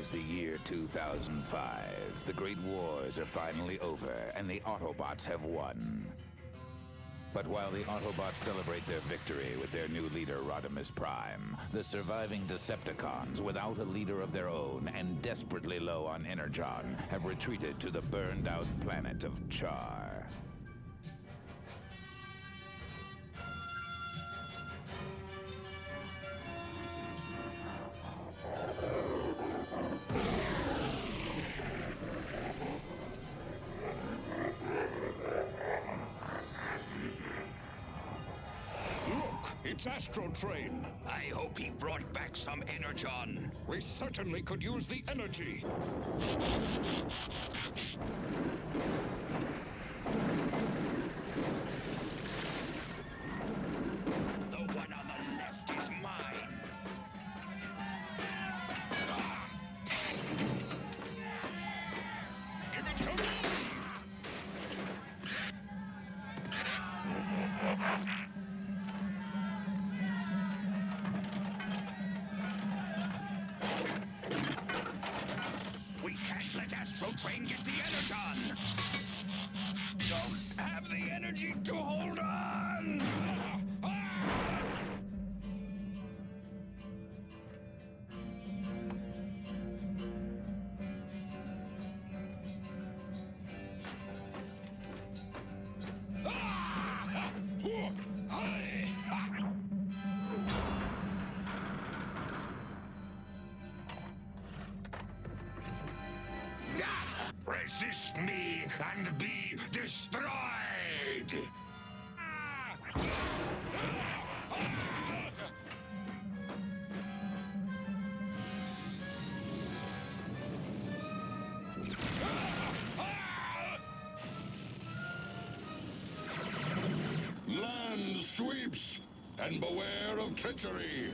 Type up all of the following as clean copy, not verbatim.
is the year 2005. The Great Wars are finally over, and the Autobots have won. But while the Autobots celebrate their victory with their new leader, Rodimus Prime, the surviving Decepticons, without a leader of their own and desperately low on Energon, have retreated to the burned-out planet of Char. It's Astro Train. I hope he brought back some Energon. We certainly could use the energy. The one on the left is mine. Give it to me! We can't let Astro Train get the Energon! Don't have the energy to hold on! Resist me and be destroyed! Land sweeps, and beware of treachery.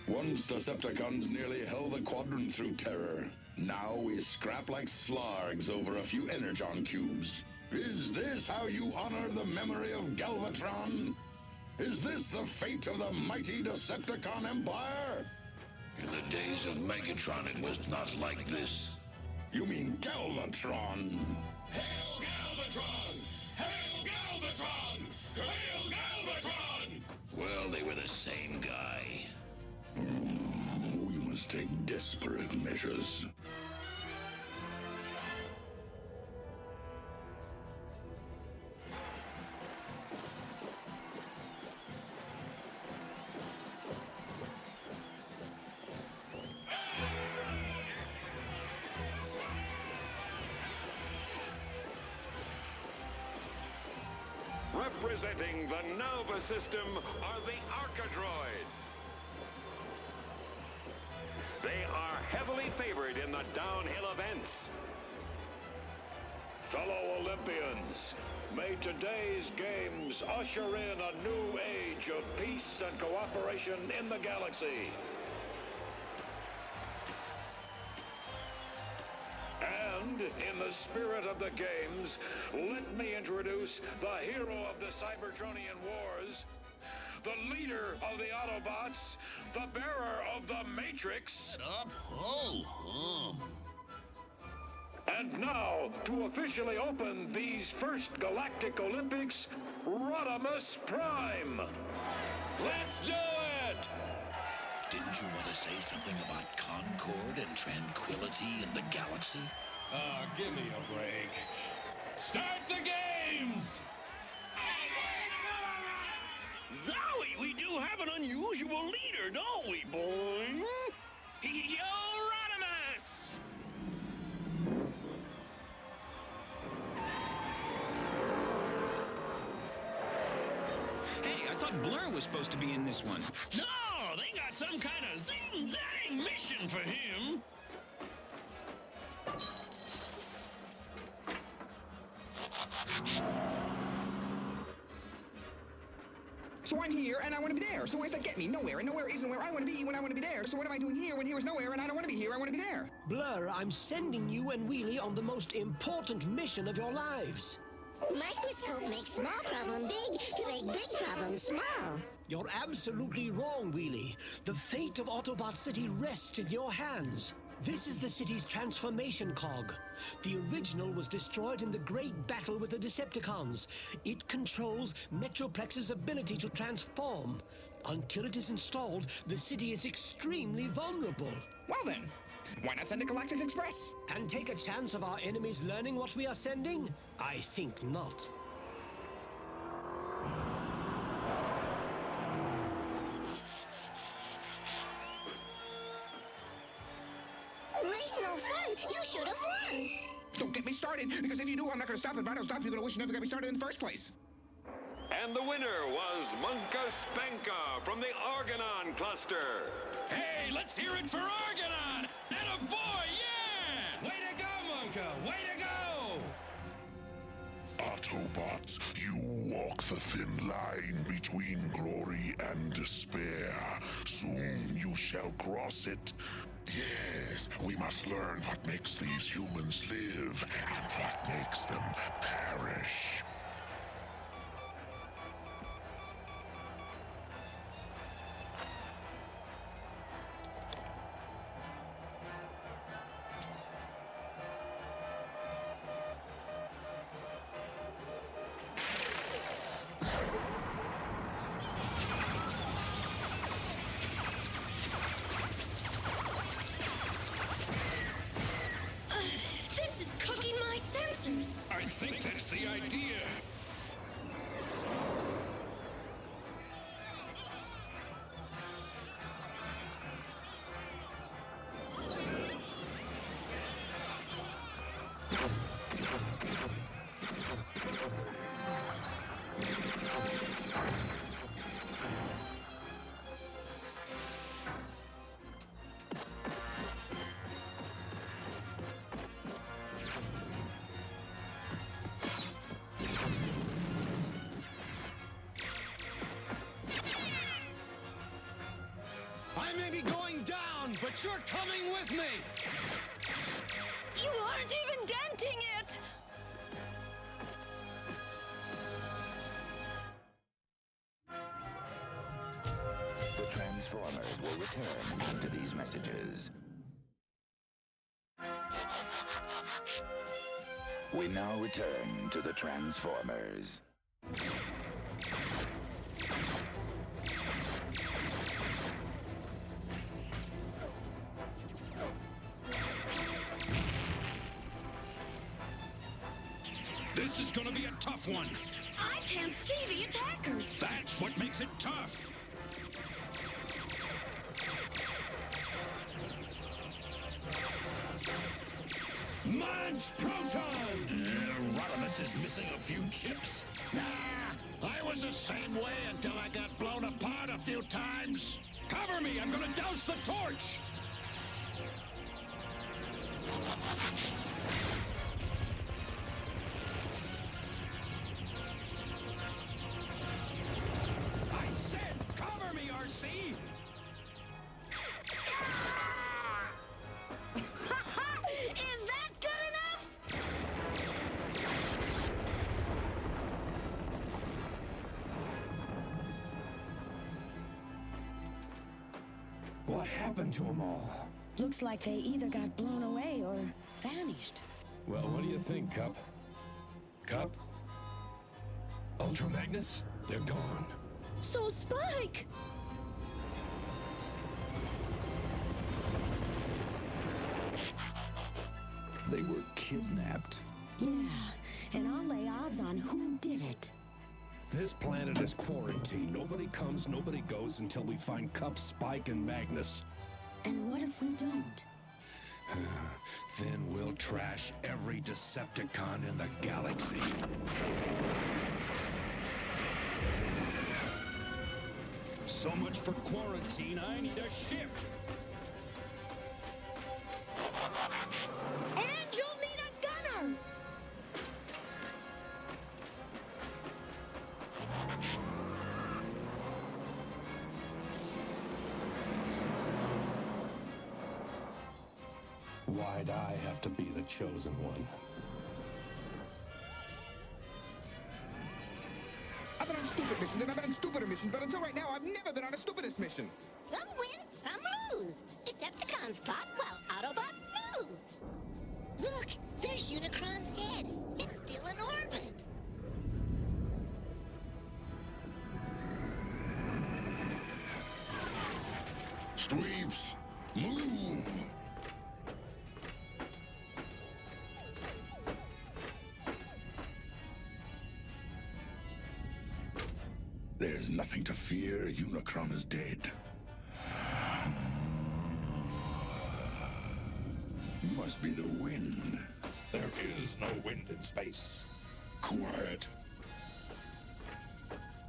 Once Decepticons nearly held the quadrant through terror. Now we scrap like slargs over a few Energon cubes. Is this how you honor the memory of Galvatron? Is this the fate of the mighty Decepticon Empire? In the days of Megatron, it was not like this. You mean Galvatron? Hail Galvatron! Hail Galvatron! Hail Galvatron! Well, they were the same guy. We must take desperate measures. Representing the Nova system are the Archadroids. They are heavily favored in the downhill events. Fellow Olympians, may today's games usher in a new age of peace and cooperation in the galaxy. And in the spirit of the games, let me introduce the hero of the Cybertronian Wars, the leader of the Autobots, the bearer of the Matrix. And now, to officially open these first Galactic Olympics, Rodimus Prime. Let's do it! Didn't you want to say something about concord and tranquility in the galaxy? Give me a break. Start the games! Zowie, we do have an unusual leader, don't we, boy? Yo, Rodimus! Hey, I thought Blur was supposed to be in this one. No, they got some kind of zing-zang mission for him. So I'm here, and I want to be there. So where's that get me? Nowhere, and nowhere isn't where I want to be when I want to be there. So what am I doing here when here is nowhere, and I don't want to be here, I want to be there? Blur, I'm sending you and Wheelie on the most important mission of your lives. Microscope makes small problem big to make big problem small. You're absolutely wrong, Wheelie. The fate of Autobot City rests in your hands. This is the city's transformation cog. The original was destroyed in the great battle with the Decepticons. It controls Metroplex's ability to transform. Until it is installed, the city is extremely vulnerable. Well then, why not send a Galactic Express? And take a chance of our enemies learning what we are sending? I think not. Race no fun. You should have won. Don't get me started, because if you do, I'm not going to stop. If I don't stop, you're going to wish you never got me started in the first place. And the winner was Munka Spanka from the Argonon cluster. Hey, let's hear it for Argonon! And a boy, yeah! Way to go, Monka! Way to go! Autobots, you walk the thin line between glory and despair. Soon you shall cross it. Yes, we must learn what makes these humans live and what makes them perish. This is cooking my sensors. I think that's the idea. I may be going down, but you're coming with me! You aren't even denting it. The Transformers will return after these messages. We now return to the Transformers. This is gonna be a tough one. I can't see the attackers. That's what makes it tough. Launch protons! Rodimus is missing a few chips. Nah, I was the same way until I got blown apart a few times. Cover me, I'm gonna douse the torch! I said cover me, RC! Is that good enough? What happened to them all? Looks like they either got blown away or vanished. Well, what do you think, Cup? Cup? Ultra Magnus? They're gone. So Spike! They were kidnapped. Yeah, and I'll lay odds on who did it. This planet is quarantined. Nobody comes, nobody goes until we find Cup, Spike, and Magnus. And what if we don't? Then we'll trash every Decepticon in the galaxy. So much for quarantine, I need a shift. And you'll need a gunner. Why'd I have to be the chosen one? I've been on stupid missions, and I've been on stupider missions, but until right now, I've never been on a stupidest mission. Some win, some lose. Decepticons plot while Autobots snooze. Look, there's Unicron's head. It's still in orbit. Sweeps, move! There's nothing to fear. Unicron is dead. Must be the wind. There is no wind in space. Quiet.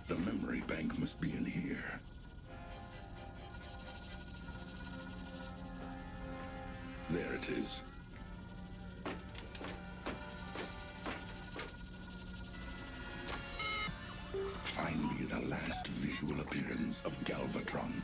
The memory bank must be in here. There it is. Find me the last visual appearance of Galvatron.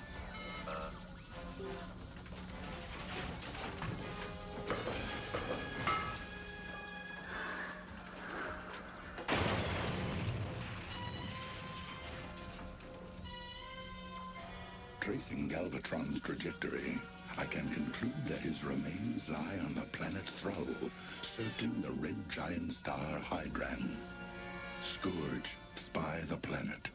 Tracing Galvatron's trajectory, I can conclude that his remains lie on the planet Thrall, circling the red giant star Hydran. Scourge, spy the planet.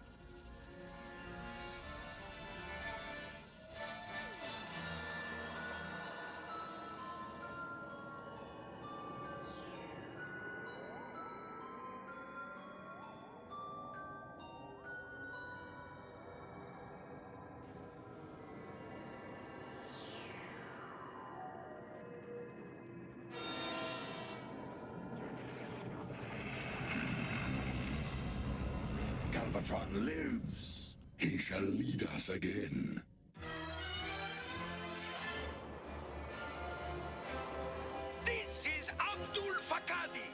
Galvatron lives. He shall lead us again. This is Abdul Fakadi,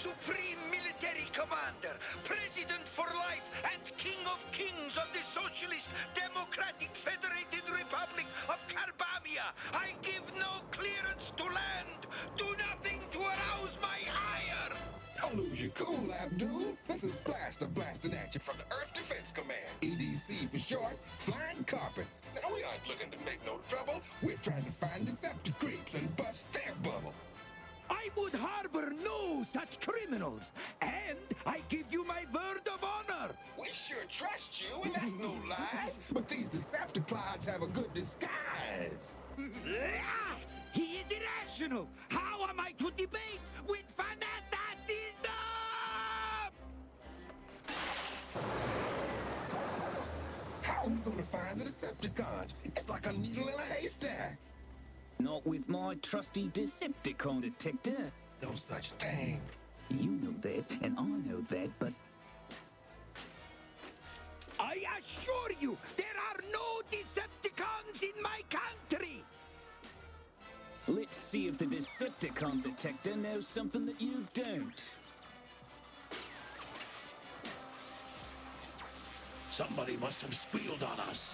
Supreme Military Commander, President for life, and King of Kings of the Socialist Democratic Federated Republic of Carbamia. I give no clearance to land. Do nothing to arouse my ire. Don't lose your cool, Abdul. This is Blaster blasting at you from the Earth Defense Command. EDC for short, Flying Carpet. Now, we aren't looking to make no trouble. We're trying to find Decepticreeps and bust their bubble. I would harbor no such criminals, and I give you my word of honor. We sure trust you, and that's no lies. But these Decepticons have a good disguise. He is irrational. How am I to debate with fanaticism? How are we gonna find the Decepticons? It's like a needle in a haystack. Not with my trusty Decepticon detector. No such thing. You know that, and I know that, but... I assure you, there are no Decepticons in my country! Let's see if the Decepticon detector knows something that you don't. Somebody must have squealed on us.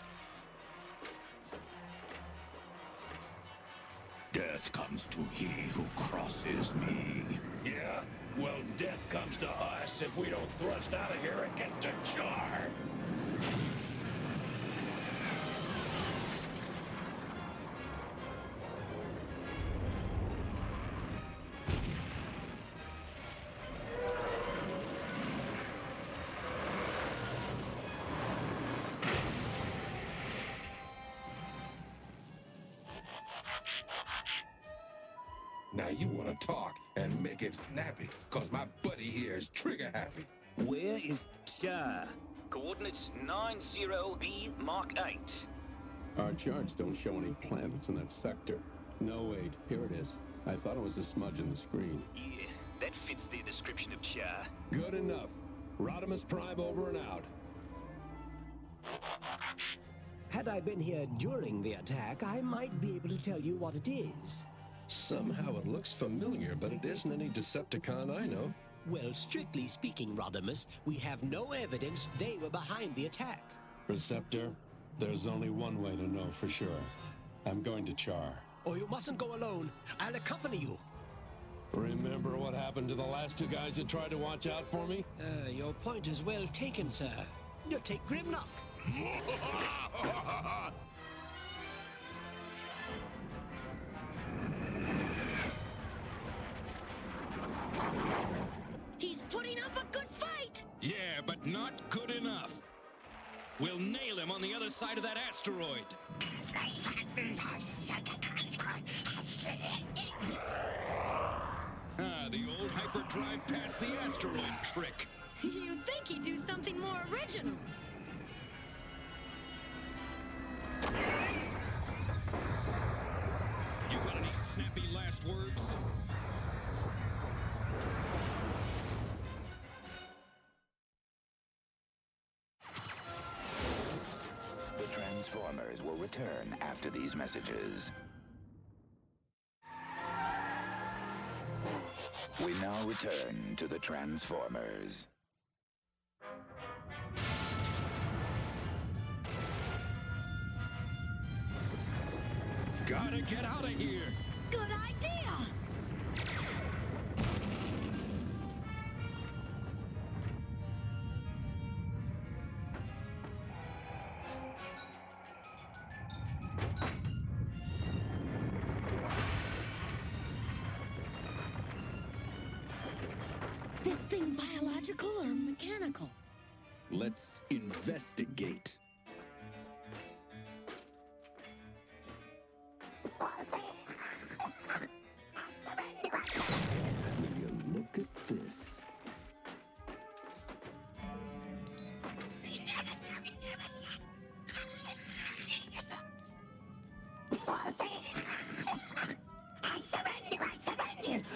Death comes to he who crosses me. Yeah? Well, death comes to us if we don't thrust out of here and get to Char. Now you want to talk and make it snappy, cause my buddy here is trigger happy. Where is Char? Coordinates 90B Mark 8. Our charts don't show any planets in that sector. No, wait, here it is. I thought it was a smudge in the screen. Yeah, that fits their description of Char. Good enough. Rodimus Prime over and out. Had I been here during the attack, I might be able to tell you what it is. Somehow it looks familiar, but it isn't any Decepticon I know. Well, strictly speaking, Rodimus, we have no evidence they were behind the attack. Receptor, there's only one way to know for sure. I'm going to Char. or you mustn't go alone. I'll accompany you. Remember what happened to the last two guys that tried to watch out for me? Your point is well taken, sir. You take Grimlock. He's putting up a good fight! Yeah, but not good enough. We'll nail him on the other side of that asteroid. The old hyperdrive past the asteroid trick. You'd think he'd do something more original. You got any snappy last words? The Transformers will return after these messages. We now return to the Transformers. Gotta get out of here! Good idea! This thing biological or mechanical? Let's investigate. Will you look at this? I surrender!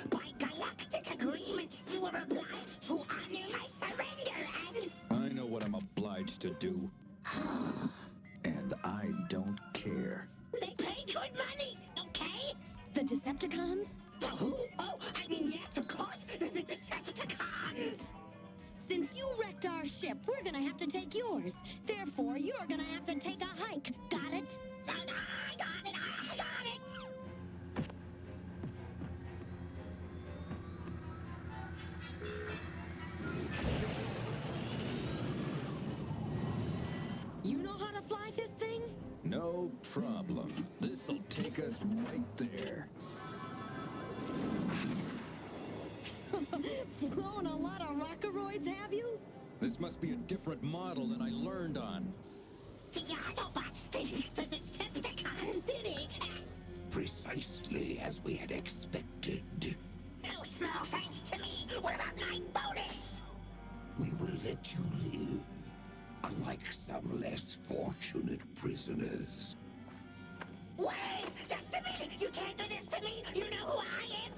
By galactic agreement, you are obliged to honor my surrender and... I know what I'm obliged to do. And I don't care. They pay good money, okay? The Decepticons? The who? Oh, I mean, yes, of course, the Decepticons! Since you wrecked our ship, we're gonna have to take yours. Therefore, you're gonna have to take a hike. Got it? I got it! I got it! You know how to fly this thing? No problem. This'll take us right there. Flown a lot of rockeroids, have you? This must be a different model than I learned on. The Autobots think the Decepticons did it! Precisely as we had expected. No small thanks to me! What about my bonus? We will let you live, unlike some less fortunate prisoners. Wait! Just a minute! You can't do this to me! You know who I am!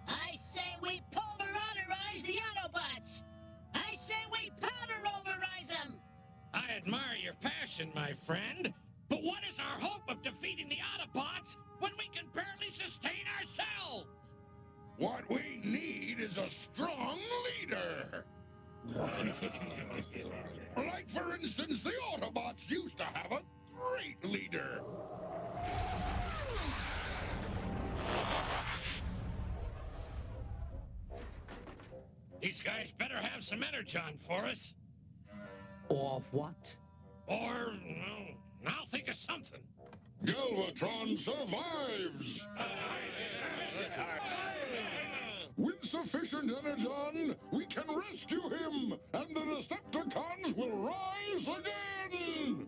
I say we pulverize the Autobots! I say we powder-overize them! I admire your passion, my friend. But what is our hope of defeating the Autobots when we can barely sustain ourselves? What we need is a strong leader. Like, for instance, the Autobots used to have a great leader. These guys better have some energon for us. Or what? Or, well, I'll think of something. Galvatron survives! With sufficient energon, we can rescue him, and the Decepticons will rise again!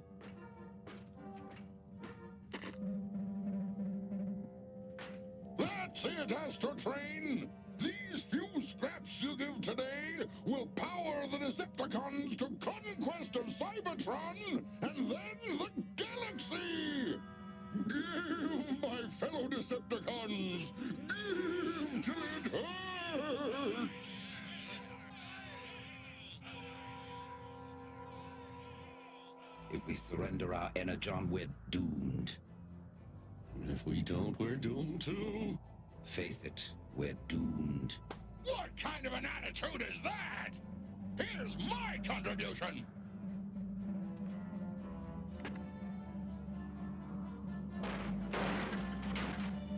That's it, Astrotrain! These few scraps you give today will power the Decepticons to conquest of Cybertron, and then the galaxy! Give, my fellow Decepticons! Give till it hurts! If we surrender our energon, we're doomed. If we don't, we're doomed too. Face it, we're doomed. What kind of an attitude is that? Here's my contribution!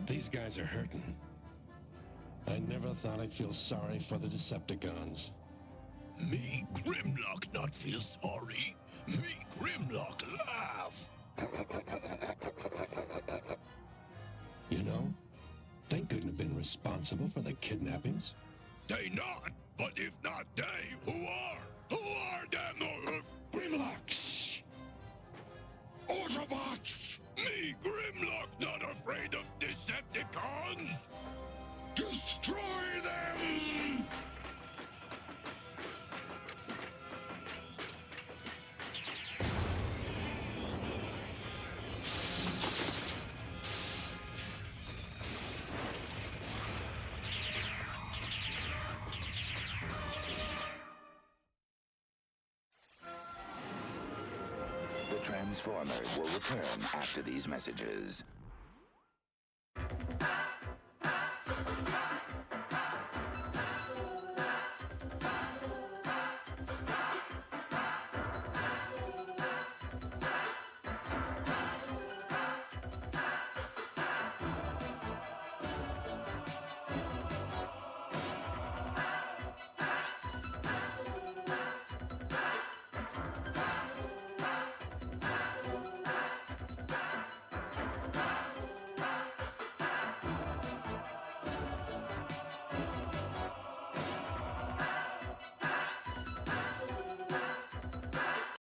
These guys are hurting. I never thought I'd feel sorry for the Decepticons. Me, Grimlock, not feel sorry. Me, Grimlock, laugh. You know, they couldn't have been responsible for the kidnappings. They not, but if not they, who are? Who are them? Grimlock! Shh! Autobots! Me, Grimlock, not afraid of Decepticons? Destroy them! The Transformers will return after these messages.